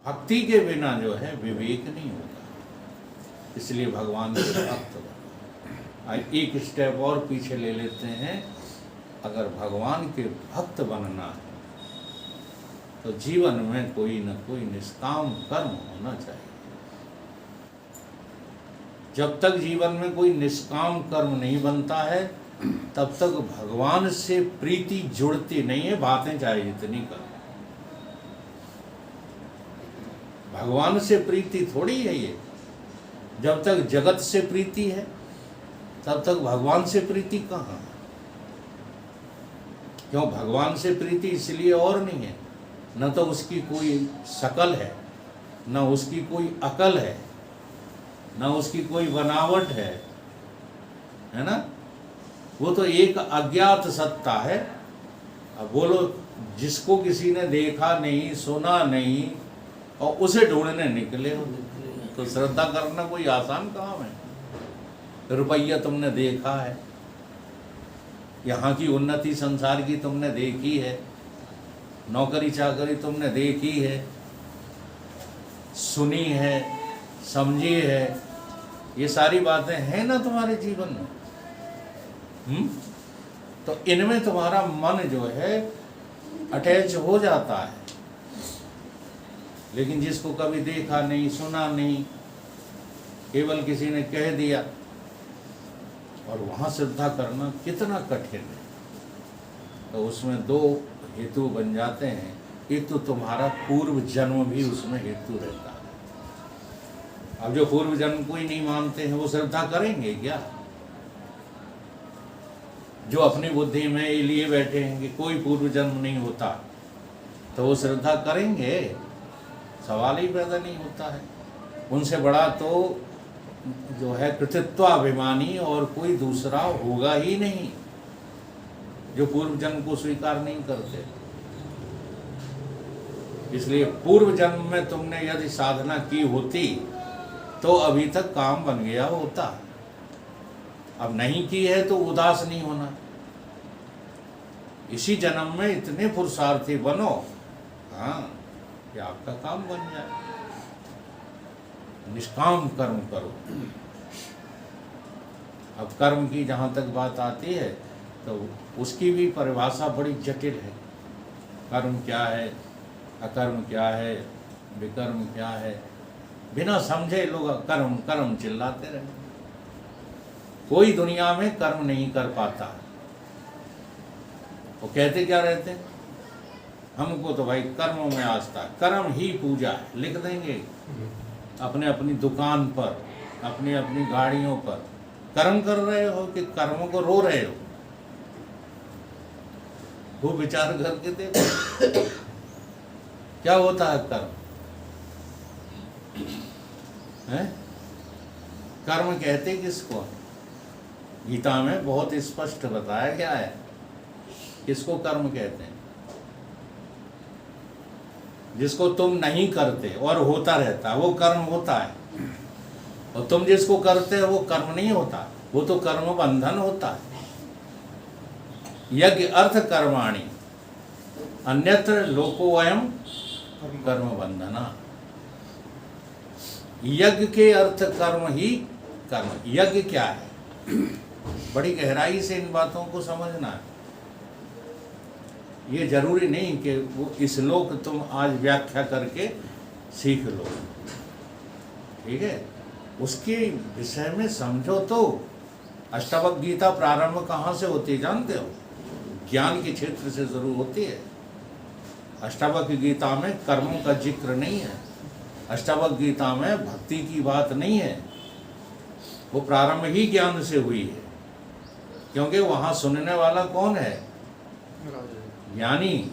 भक्ति के बिना जो है विवेक नहीं होता, इसलिए भगवान के भक्त बनो। एक स्टेप और पीछे ले लेते हैं, अगर भगवान के भक्त बनना है तो जीवन में कोई न कोई निष्काम कर्म होना चाहिए। जब तक जीवन में कोई निष्काम कर्म नहीं बनता है तब तक भगवान से प्रीति जुड़ती नहीं है, बातें चाहे जितनी करो। भगवान से प्रीति थोड़ी है ये। जब तक जगत से प्रीति है तब तक भगवान से प्रीति कहाँ? क्यों? भगवान से प्रीति इसलिए और नहीं है, न तो उसकी कोई शकल है, न उसकी कोई अकल है, न उसकी कोई बनावट है ना? वो तो एक अज्ञात सत्ता है। अब बोलो, जिसको किसी ने देखा नहीं, सुना नहीं और उसे ढूंढने निकले हो, तो श्रद्धा करना कोई आसान काम है? रुपया तुमने देखा है, यहाँ की उन्नति संसार की तुमने देखी है, नौकरी चाकरी तुमने देखी है, सुनी है, समझी है, ये सारी बातें हैं ना तुम्हारे जीवन में। तो इनमें तुम्हारा मन जो है अटैच हो जाता है। लेकिन जिसको कभी देखा नहीं, सुना नहीं, केवल किसी ने कह दिया, और वहाँ श्रद्धा करना कितना कठिन है। तो उसमें दो हेतु बन जाते हैं। एक तो तुम्हारा पूर्व जन्म भी उसमें हेतु रहता है। अब जो पूर्व जन्म को ही नहीं मानते हैं वो श्रद्धा करेंगे क्या? जो अपनी बुद्धि में ये लिए बैठे हैं कि कोई पूर्व जन्म नहीं होता, तो वो श्रद्धा करेंगे? सवाल ही पैदा नहीं होता है। उनसे बड़ा तो जो है कृतित्वाभिमानी और कोई दूसरा होगा ही नहीं जो पूर्व जन्म को स्वीकार नहीं करते। इसलिए पूर्व जन्म में तुमने यदि साधना की होती तो अभी तक काम बन गया होता। अब नहीं की है तो उदास नहीं होना। इसी जन्म में इतने पुरुषार्थी बनो, हाँ, कि आपका काम बन जाए। निष्काम कर्म करो। अब कर्म की जहाँ तक बात आती है तो उसकी भी परिभाषा बड़ी जटिल है। कर्म क्या है, अकर्म क्या है, विकर्म क्या है, बिना समझे लोग कर्म कर्म चिल्लाते रहे। कोई दुनिया में कर्म नहीं कर पाता। वो कहते क्या रहते हैं, हमको तो भाई कर्मों में आस्था, कर्म ही पूजा है। लिख देंगे अपने अपनी दुकान पर, अपनी अपनी गाड़ियों पर। कर्म कर रहे हो कि कर्मों को रो रहे हो? वो विचार करके देखो क्या होता है कर्म है? कर्म कहते किसको? गीता में बहुत स्पष्ट बताया गया है किसको कर्म कहते हैं। जिसको तुम नहीं करते और होता रहता है वो कर्म होता है, और तुम जिसको करते हो वो कर्म नहीं होता, वो तो कर्म बंधन होता है। यज्ञ अर्थ कर्माणि अन्यत्र लोकोऽयं कर्म बंधना। यज्ञ के अर्थ कर्म ही कर्म। यज्ञ क्या है? बड़ी गहराई से इन बातों को समझना है। ये जरूरी नहीं कि वो श्लोक तुम आज व्याख्या करके सीख लो, ठीक है? उसके विषय में समझो। तो अष्टावक्र गीता प्रारंभ कहाँ से होती है जानते हो? ज्ञान के क्षेत्र से जरूर होती है। अष्टावक्र गीता में कर्मों का जिक्र नहीं है। अष्टावक्र गीता में भक्ति की बात नहीं है। वो प्रारंभ ही ज्ञान से हुई है, क्योंकि वहाँ सुनने वाला कौन है? ज्ञानी।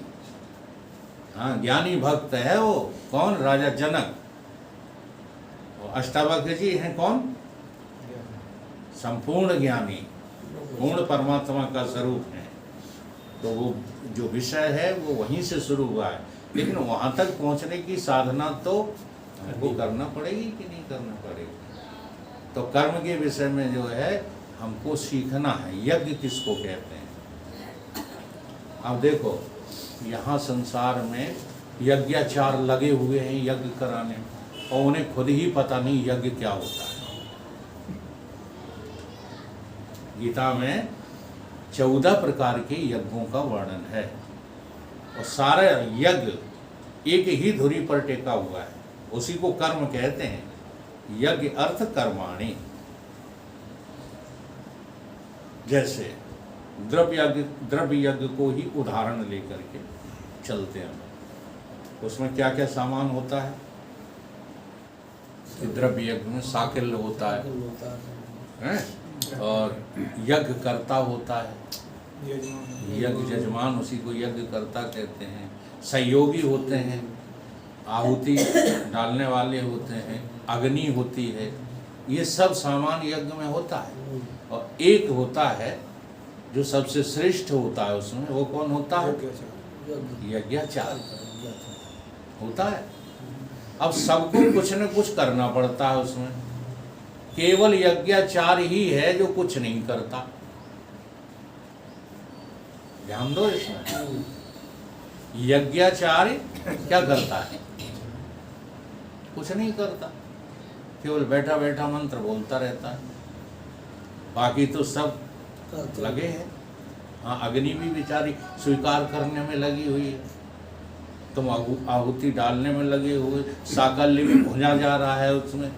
हाँ, ज्ञानी भक्त है वो। कौन? राजा जनक। और अष्टावक्र जी हैं कौन? संपूर्ण ज्ञानी, पूर्ण परमात्मा का स्वरूप है। तो वो जो विषय है वो वहीं से शुरू हुआ है। लेकिन वहाँ तक पहुँचने की साधना तो हमको करना पड़ेगी कि नहीं करना पड़ेगी? तो कर्म के विषय में जो है हमको सीखना है। यज्ञ किसको कहते हैं? अब देखो, यहाँ संसार में यज्ञाचार लगे हुए हैं यज्ञ कराने में, और उन्हें खुद ही पता नहीं यज्ञ क्या होता है। गीता में 14 प्रकार के यज्ञों का वर्णन है, और सारा यज्ञ एक ही धुरी पर टेका हुआ है, उसी को कर्म कहते हैं। यज्ञ अर्थ कर्माणि। जैसे द्रव्य यज्ञ को ही उदाहरण लेकर के चलते हैं, उसमें क्या क्या सामान होता है कि द्रव्य यज्ञ में साकिल्य होता है, और यज्ञ कर्ता होता है, यज्ञ यजमान, उसी को यज्ञ कर्ता कहते हैं। सहयोगी होते हैं, आहुति डालने वाले होते हैं, अग्नि होती है, ये सब सामान यज्ञ में होता है। और एक होता है जो सबसे श्रेष्ठ होता है उसमें, वो कौन होता है? यज्ञाचार होता है। अब सबको कुछ न कुछ करना पड़ता है उसमें, केवल यज्ञाचार ही है जो कुछ नहीं करता। ध्यान दो इसमें, यज्ञाचार्य क्या करता है? कुछ नहीं करता, केवल बैठा बैठा मंत्र बोलता रहता है, बाकी तो सब लगे हैं। हाँ, अग्नि भी बेचारी स्वीकार करने में लगी हुई है, तुम आहुति डालने में लगे हुए, साकल्य भी भुना जा रहा है उसमें,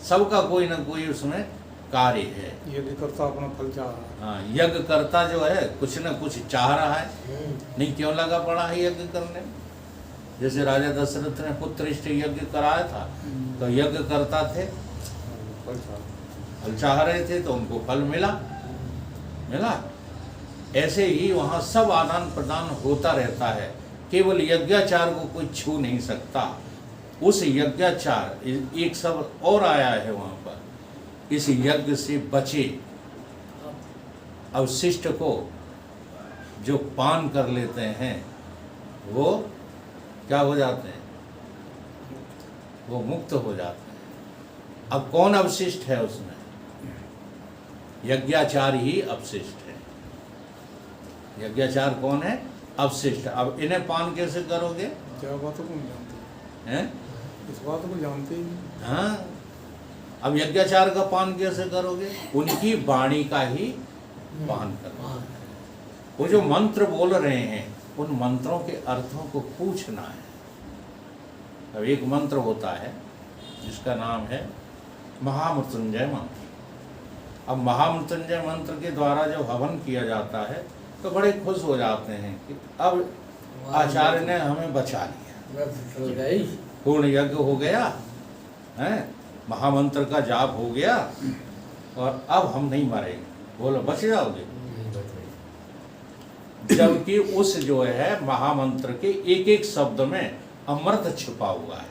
सबका कोई ना कोई उसमें कार्य है। यज्ञ करता अपना फल चाह रहा है। हाँ, यज्ञ करता जो है कुछ न कुछ चाह रहा है, नहीं क्यों लगा पड़ा है यज्ञ करने में। जैसे राजा दशरथ ने पुत्रेष्ठ यज्ञ कराया था, तो यज्ञ करता थे, फल चाह रहे थे, तो उनको फल मिला। ऐसे ही वहाँ सब आदान प्रदान होता रहता है, केवल यज्ञाचार को कोई छू नहीं सकता। उस यज्ञाचार, एक शब्द और आया है वहाँ पर, इस यज्ञ से बचे अवशिष्ट को जो पान कर लेते हैं वो क्या हो जाते हैं? वो मुक्त हो जाते हैं। अब कौन अवशिष्ट है उसमें? यज्ञाचार ही अवशिष्ट है। यज्ञाचार कौन है? अवशिष्ट। अब इन्हें पान कैसे करोगे? क्या बातों को नहीं जानते हैं? इस बात को जानते ही। हाँ, अब यज्ञाचार का पान कैसे करोगे? उनकी वाणी का ही पान करो। वो जो मंत्र बोल रहे हैं, उन मंत्रों के अर्थों को पूछना है। अब एक मंत्र होता है जिसका नाम है महामृत्युंजय मंत्र। अब महामृत्युंजय मंत्र के द्वारा जब हवन किया जाता है तो बड़े खुश हो जाते हैं कि अब आचार्य ने हमें बचा लिया, पूर्ण यज्ञ हो गया है, महामंत्र का जाप हो गया, और अब हम नहीं मरेंगे। बोलो, बच जाओगे? जबकि उस जो है महामंत्र के एक एक शब्द में अमृत छिपा हुआ है।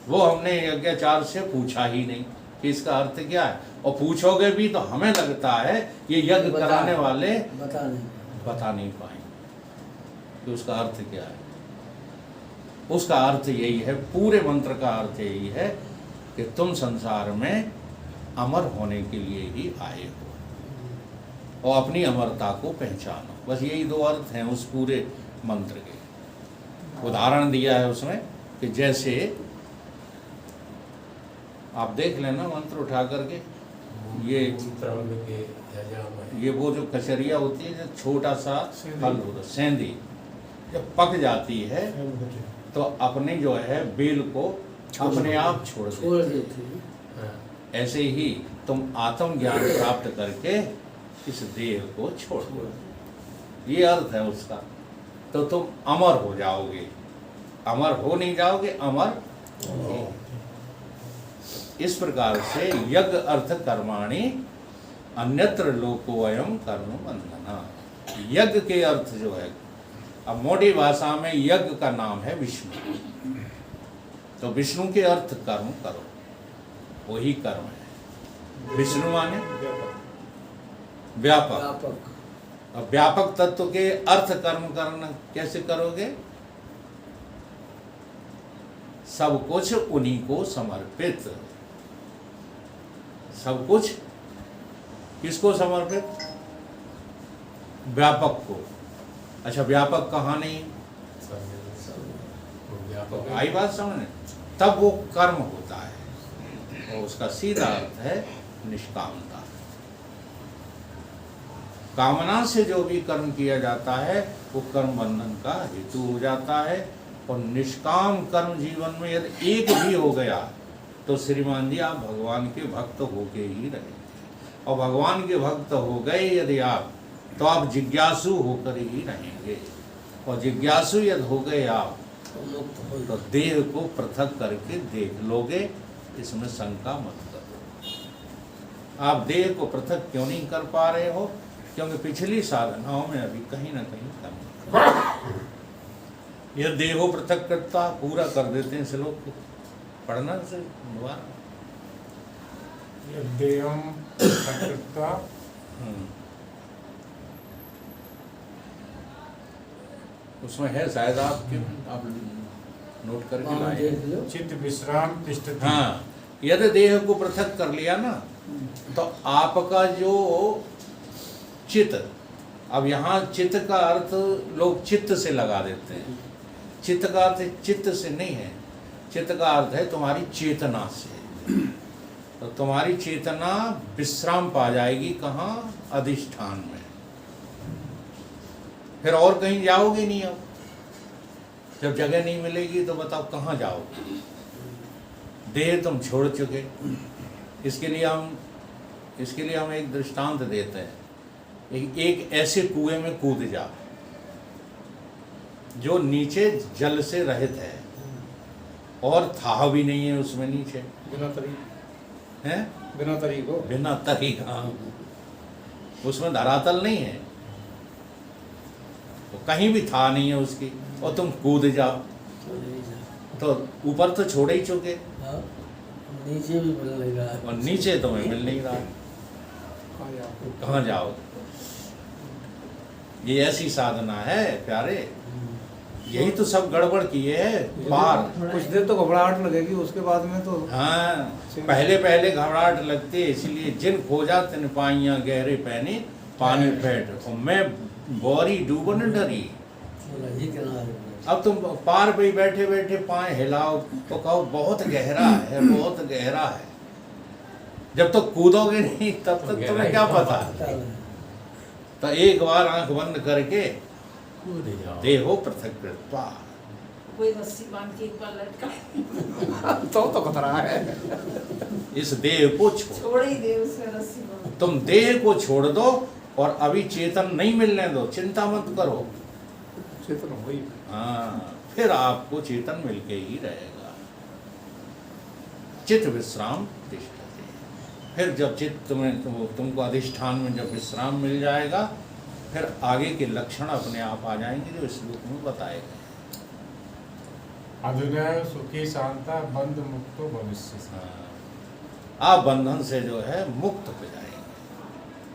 वो हमने यज्ञाचार्य से पूछा ही नहीं कि इसका अर्थ क्या है, और पूछोगे भी तो हमें लगता है ये यज्ञ कराने वाले बता नहीं पाएंगे कि उसका अर्थ क्या है। उसका अर्थ यही है, पूरे मंत्र का अर्थ यही है कि तुम संसार में अमर होने के लिए ही आए हो और अपनी अमरता को पहचानो। बस यही दो अर्थ हैं उस पूरे मंत्र के। उदाहरण दिया है उसमें कि जैसे आप देख लेना मंत्र उठा करके, ये वो जो कचरिया होती है, जो छोटा सा फल होता है, सेंधी, जब पक जाती है तो अपने जो है बेल को अपने आप छोड़ देती है। ऐसे ही तुम आत्म ज्ञान प्राप्त करके इस देह को छोड़ दो, ये अर्थ है उसका। तो तुम अमर हो जाओगे, अमर हो नहीं जाओगे, अमर हो। इस प्रकार से यज्ञ अर्थ कर्माणि अन्यत्र लोकोऽयं कर्म बंधना। यज्ञ के अर्थ जो है, अब मोटी भाषा में यज्ञ का नाम है विष्णु, तो विष्णु के अर्थ कर्म करो, वही कर्म है। विष्णु माने व्यापक। अब व्यापक तत्व के अर्थ कर्म करना कैसे करोगे? सब कुछ उन्हीं को समर्पित। सब कुछ किसको समर्पित? व्यापक को। अच्छा व्यापक कहाँ नहीं, तो आई बात समझ, तब वो कर्म होता है और उसका सीधा अर्थ है निष्कामता। कामना से जो भी कर्म किया जाता है वो कर्म बंधन का हेतु हो जाता है। और निष्काम कर्म जीवन में यदि एक भी हो गया तो श्रीमान जी आप भगवान के भक्त होके ही रहेंगे। और भगवान के भक्त हो गए यदि आप, तो आप जिज्ञासु होकर ही रहेंगे। और जिज्ञासु यदि हो गए आप तो देह को पृथक करके देख लोगे, इसमें शंका मत करो। आप देह को पृथक क्यों नहीं कर पा रहे हो? क्योंकि पिछली साधनाओं में अभी कहीं ना कहीं कमी। यह देहो पृथक करता पूरा कर देते हैं श्लोक को, पढ़ना से दोबारा। देहम प्रकृता उसमें है शायद आपके, आप नोट करके लाए। चित्त विश्राम तिष्ठति। हाँ, यदि देह को पृथक कर लिया ना तो आपका जो चित्त, अब यहाँ चित्त का अर्थ लोग चित्त से लगा देते हैं। चित्त का अर्थ चित्त से नहीं है, चित्त का अर्थ है तुम्हारी चेतना से। तो तुम्हारी चेतना विश्राम पा जाएगी कहाँ? अधिष्ठान में। फिर और कहीं जाओगे नहीं। अब जब जगह नहीं मिलेगी तो बताओ कहाँ जाओगे? देह तुम छोड़ चुके। इसके लिए हम एक दृष्टांत देते हैं। एक ऐसे कुएं में कूद जा जो नीचे जल से रहित है और था भी नहीं है उसमें नीचे, बिना तरी है, बिना तरी को, बिना तरी का, उसमें धरातल नहीं है, तो कहीं भी था नहीं है उसकी, और तुम कूद जाओ तो ऊपर तो छोड़ ही चुके, नीचे भी मिल नहीं रहा है, और नीचे तुम्हें मिल नहीं रहा, कहाँ जाओ? ये ऐसी साधना है प्यारे, यही तो सब गड़बड़ किए है पार। कुछ देर तो घबराहट लगेगी, उसके बाद में तो हाँ, पहले घबराहट लगती है। इसलिए जिन खोजा तिन पाइयां गहरे पहने पानी बैठ, और मैं बोरी डूबन डरी। अब तुम पार पे बैठे बैठे पाए हिलाओ तो कहो बहुत गहरा है, बहुत गहरा है। जब तक कूदोगे नहीं तब तक तुम्हें क्या पता। तो एक बार आंख बंद करके देहो पृथक कृत्वा, कोई रस्सी बांध के एक बार लटका तो खतरा है। इस देह को छोड़ ही दे, उसमें रस्सी बांध। तुम देह को छोड़ दो और अभी चेतन नहीं मिलने दो, चिंता मत करो। चेतन हो ही। हाँ, फिर आपको चेतन मिलके ही रहेगा। चित्त विश्राम तिष्ठति। फिर जब चित्त में तुमको अधिष्ठान में जब विश्राम मिल जाएगा, फिर आगे के लक्षण अपने आप आ जाएंगे जो इस श्लोक में बताए गए। अधुनैव सुखी शांता बंध मुक्तो भविष्य। हाँ, आप बंधन से जो है मुक्त हो जाएंगे,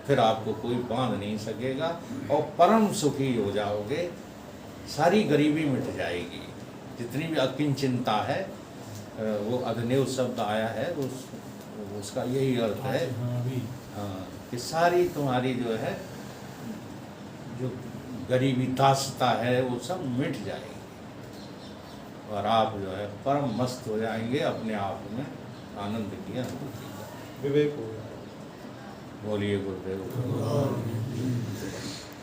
फिर आपको कोई बांध नहीं सकेगा और परम सुखी हो जाओगे। सारी गरीबी मिट जाएगी, जितनी भी अकिंचिंता है, वो अधनेव शब्द आया है, उसका यही अर्थ है। हाँ, कि सारी तुम्हारी जो है जो गरीबी दासता है वो सब मिट जाएगी और आप जो है परम मस्त हो जाएंगे, अपने आप में आनंद की अनुभूति। विवेक हो गया। बोलिए गुरुदेव।